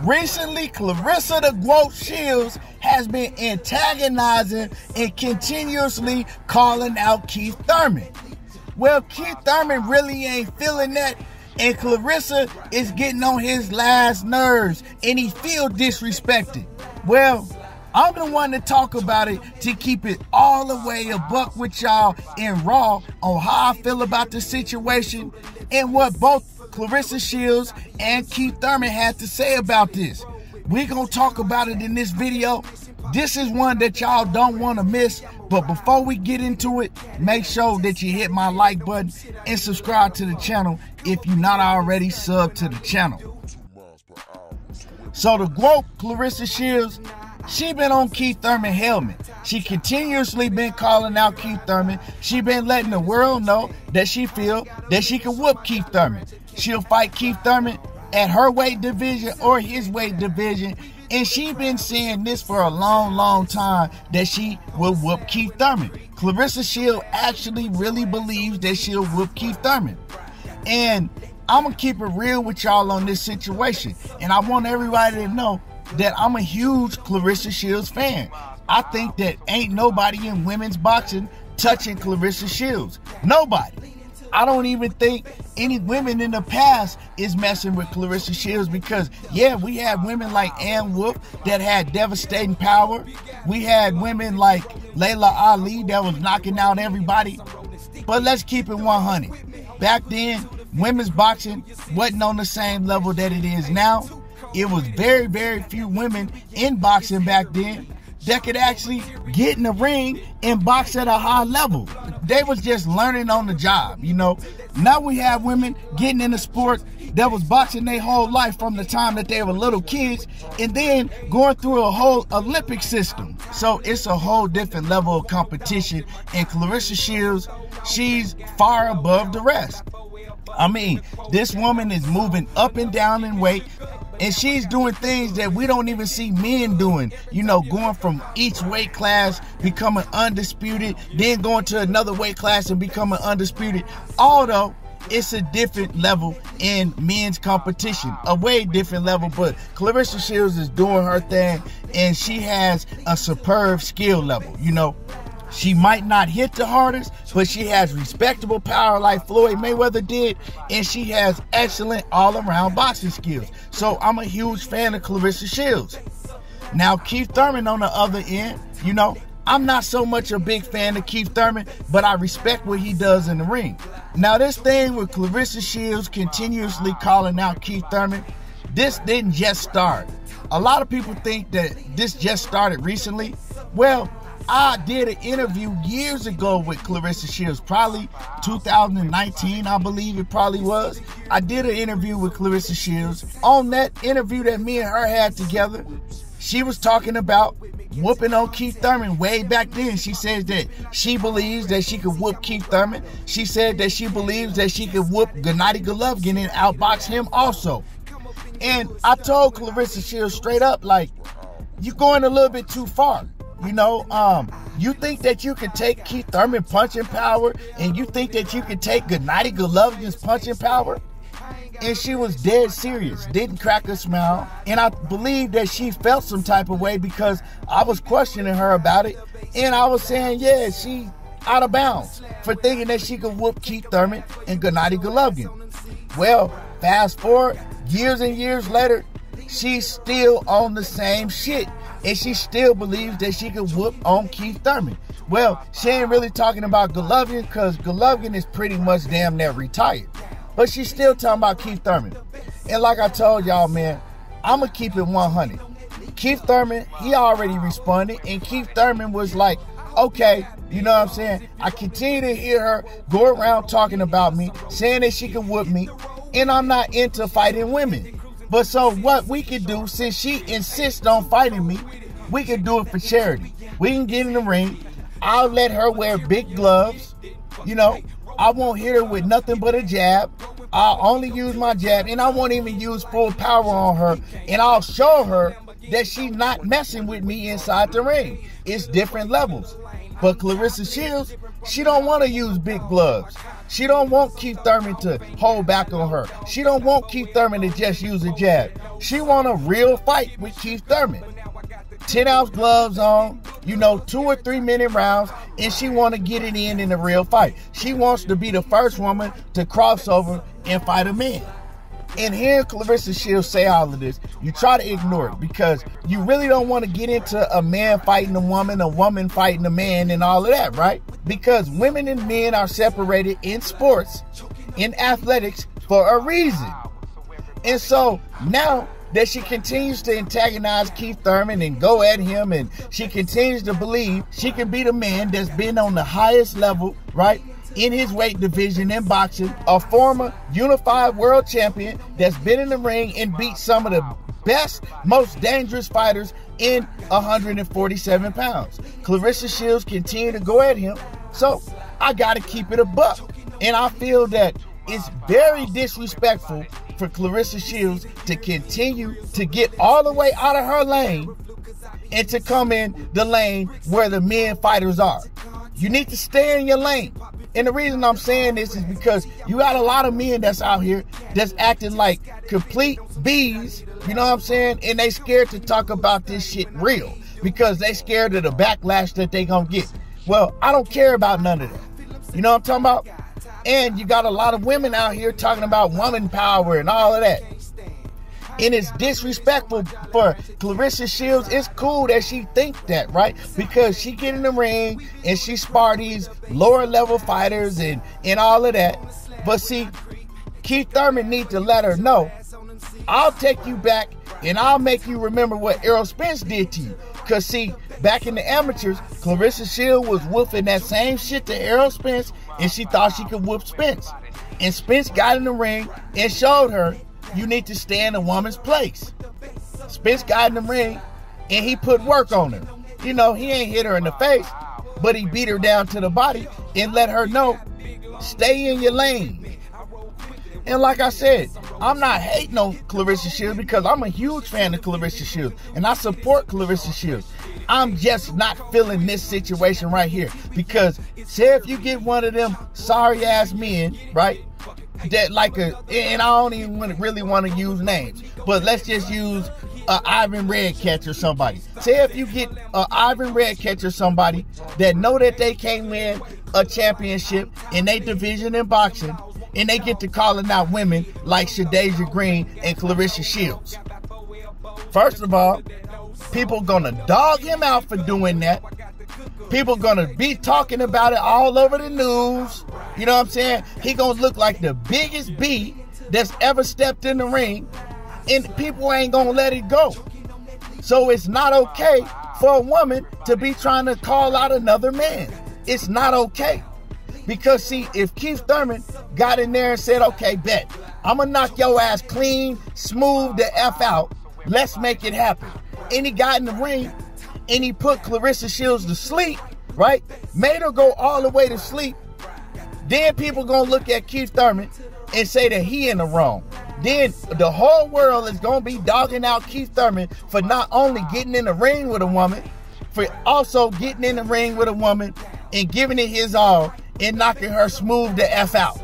Recently, Claressa the Quote Shields has been antagonizing and continuously calling out Keith Thurman. Well, Keith Thurman really ain't feeling that, and Claressa is getting on his last nerves, and he feels disrespected. Well, I'm the one to talk about it to keep it all the way a buck with y'all in raw on how I feel about the situation and what both Claressa Shields and Keith Thurman had to say about this. We're going to talk about it in this video. This is one that y'all don't want to miss. But before we get into it, make sure that you hit my like button and subscribe to the channel if you're not already subbed to the channel. So the quote, Claressa Shields, she been on Keith Thurman helmet. She continuously been calling out Keith Thurman. She been letting the world know that she feel that she can whoop Keith Thurman. She'll fight Keith Thurman at her weight division or his weight division. And she been saying this for a long time, that she will whoop Keith Thurman. Claressa Shields actually really believes that she'll whoop Keith Thurman. And I'm going to keep it real with y'all on this situation. And I want everybody to know that I'm a huge Claressa Shields fan. I think that ain't nobody in women's boxing touching Claressa Shields. Nobody. I don't even think any women in the past is messing with Claressa Shields because, yeah, we had women like Ann Wolf that had devastating power. We had women like Layla Ali that was knocking out everybody. But let's keep it 100. Back then, women's boxing wasn't on the same level that it is now. It was very few women in boxing back then that could actually get in the ring and box at a high level. They was just learning on the job, you know. Now we have women getting in the sport that was boxing their whole life from the time that they were little kids and then going through a whole Olympic system. So it's a whole different level of competition, and Claressa Shields, she's far above the rest. I mean, this woman is moving up and down in weight, and she's doing things that we don't even see men doing. You know, going from each weight class, becoming undisputed, then going to another weight class and becoming undisputed. Although it's a different level in men's competition, a way different level. But Claressa Shields is doing her thing, and she has a superb skill level, you know. She might not hit the hardest, but she has respectable power like Floyd Mayweather did, and she has excellent all-around boxing skills. So I'm a huge fan of Claressa Shields. Now, Keith Thurman on the other end, you know, I'm not so much a big fan of Keith Thurman, but I respect what he does in the ring. Now, this thing with Claressa Shields continuously calling out Keith Thurman, this didn't just start. A lot of people think that this just started recently. Well, I did an interview years ago with Claressa Shields, probably 2019, I believe it probably was. I did an interview with Claressa Shields. On that interview that me and her had together, she was talking about whooping on Keith Thurman way back then. She says that she believes that she could whoop Keith Thurman. She said that she believes that she could whoop Gennady Golovkin and outbox him also. And I told Claressa Shields straight up, like, you're going a little bit too far. You know, you think that you can take Keith Thurman punching power, and you think that you can take Gennady Golovkin's punching power? And she was dead serious, didn't crack a smile. And I believe that she felt some type of way because I was questioning her about it. And I was saying, yeah, she out of bounds for thinking that she could whoop Keith Thurman and Gennady Golovkin. Well, fast forward, years and years later, she's still on the same shit. And she still believes that she could whoop on Keith Thurman. Well, she ain't really talking about Golovkin because Golovkin is pretty much damn near retired. But she's still talking about Keith Thurman. And like I told y'all, man, I'm going to keep it 100. Keith Thurman, he already responded. And Keith Thurman was like, okay, you know what I'm saying? I continue to hear her go around talking about me, saying that she can whoop me. And I'm not into fighting women. But so what we could do, since she insists on fighting me, we could do it for charity. We can get in the ring. I'll let her wear big gloves. You know, I won't hit her with nothing but a jab. I'll only use my jab, and I won't even use full power on her. And I'll show her that she's not messing with me inside the ring. It's different levels. But Claressa Shields, she don't want to use big gloves. She don't want Keith Thurman to hold back on her. She don't want Keith Thurman to just use a jab. She want a real fight with Keith Thurman. 10-ounce gloves on, 2 or 3 minute rounds, and she want to get it in a real fight. She wants to be the first woman to cross over and fight a man. And hearing Claressa Shields say all of this, you try to ignore it because you really don't want to get into a man fighting a woman fighting a man, and all of that, right? Because women and men are separated in sports, in athletics, for a reason. And so now that she continues to antagonize Keith Thurman and go at him, and she continues to believe she can be the man that's been on the highest level, right, in his weight division in boxing, a former unified world champion that's been in the ring and beat some of the best, most dangerous fighters in 147 pounds. Claressa Shields continue to go at him, so I gotta keep it a buck. And I feel that it's very disrespectful for Claressa Shields to continue to get all the way out of her lane and to come in the lane where the men fighters are. You need to stay in your lane. And the reason I'm saying this is because you got a lot of men that's out here that's acting like complete bees, you know what I'm saying? And they scared to talk about this shit real because they scared of the backlash that they gonna get. Well, I don't care about none of that. You know what I'm talking about? And you got a lot of women out here talking about woman power and all of that. And it's disrespectful for Claressa Shields. It's cool that she thinks that, right? Because she get in the ring and she spar these lower level fighters and all of that. But see, Keith Thurman needs to let her know, I'll take you back and I'll make you remember what Errol Spence did to you. Because see, back in the amateurs, Claressa Shields was whooping that same shit to Errol Spence, and she thought she could whoop Spence. And Spence got in the ring and showed her, you need to stay in a woman's place. Spence got in the ring and he put work on her. He ain't hit her in the face, but he beat her down to the body and let her know, stay in your lane. And like I said, I'm not hating on Claressa Shields because I'm a huge fan of Claressa Shields and I support Claressa Shields. I'm just not feeling this situation right here because say if you get one of them sorry ass men, right, that and I don't even really want to use names, but let's just use Ivan Redcatch or somebody. Say if you get Ivan Redcatch or somebody that know that they can't win a championship in their division in boxing, and they get to calling out women like Shadasia Green and Claressa Shields. First of all, people gonna dog him out for doing that. People gonna be talking about it all over the news. You know what I'm saying? He gonna look like the biggest bee that's ever stepped in the ring, and people ain't gonna let it go. So it's not okay for a woman to be trying to call out another man. It's not okay. Because see, if Keith Thurman got in there and said, okay, bet, I'm gonna knock your ass clean, smooth the F out, let's make it happen. And he got in the ring and he put Claressa Shields to sleep, right? Made her go all the way to sleep. Then people gonna look at Keith Thurman and say that he in the wrong. Then the whole world is gonna be dogging out Keith Thurman for not only getting in the ring with a woman, for also getting in the ring with a woman and giving it his all and knocking her smooth the F out.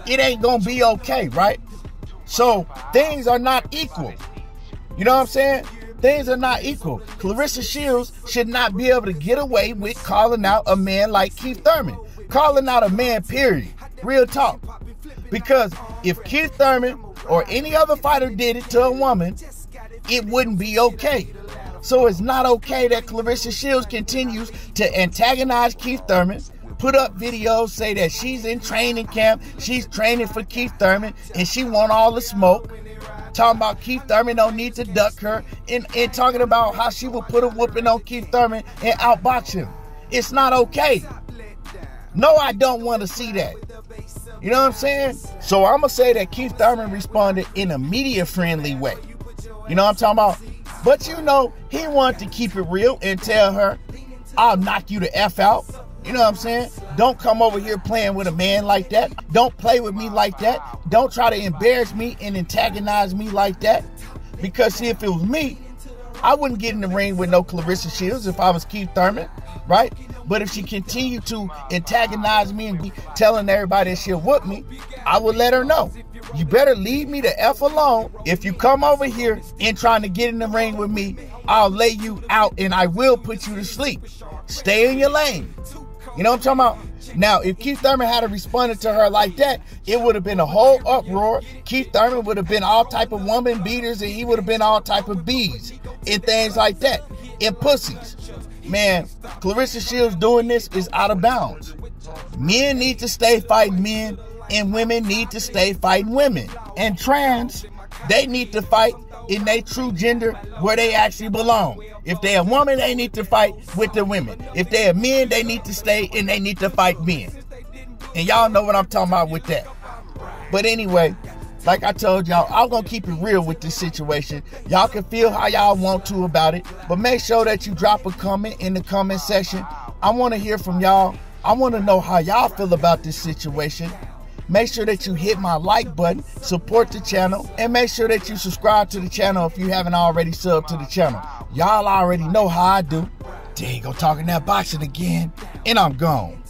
It ain't gonna be okay, right? So things are not equal. You know what I'm saying? Things are not equal. Claressa Shields should not be able to get away with calling out a man like Keith Thurman. Calling out a man, period. Real talk. Because if Keith Thurman or any other fighter did it to a woman, it wouldn't be okay. So it's not okay that Claressa Shields continues to antagonize Keith Thurman, put up videos, say that she's in training camp, she's training for Keith Thurman, and she want all the smoke. Talking about Keith Thurman don't need to duck her, and talking about how she will put a whooping on Keith Thurman and outbox him. It's not okay. No, I don't want to see that. You know what I'm saying? So I'm going to say that Keith Thurman responded in a media-friendly way. You know what I'm talking about? But he wanted to keep it real and tell her, I'll knock you the F out. You know what I'm saying? Don't come over here playing with a man like that. Don't play with me like that. Don't try to embarrass me and antagonize me like that. Because see, if it was me, I wouldn't get in the ring with no Claressa Shields if I was Keith Thurman, right? But if she continued to antagonize me and be telling everybody that she'll whoop me, I would let her know. You better leave me the F alone. If you come over here and trying to get in the ring with me, I'll lay you out and I will put you to sleep. Stay in your lane. You know what I'm talking about? Now, if Keith Thurman had responded to her like that, it would have been a whole uproar. Keith Thurman would have been all type of woman beaters, and he would have been all type of bees and things like that, and pussies. Man, Claressa Shields doing this is out of bounds. Men need to stay fighting men, and women need to stay fighting women. And trans, they need to fight in their true gender where they actually belong. If they're a woman, they need to fight with the women. If they're men, they need to stay and they need to fight men. And y'all know what I'm talking about with that. But anyway, like I told y'all, I'm going to keep it real with this situation. Y'all can feel how y'all want to about it, but make sure that you drop a comment in the comment section. I want to hear from y'all. I want to know how y'all feel about this situation. Make sure that you hit my like button, support the channel, and make sure that you subscribe to the channel if you haven't already subbed to the channel. Y'all already know how I do. There you go, talking that boxing again, and I'm gone.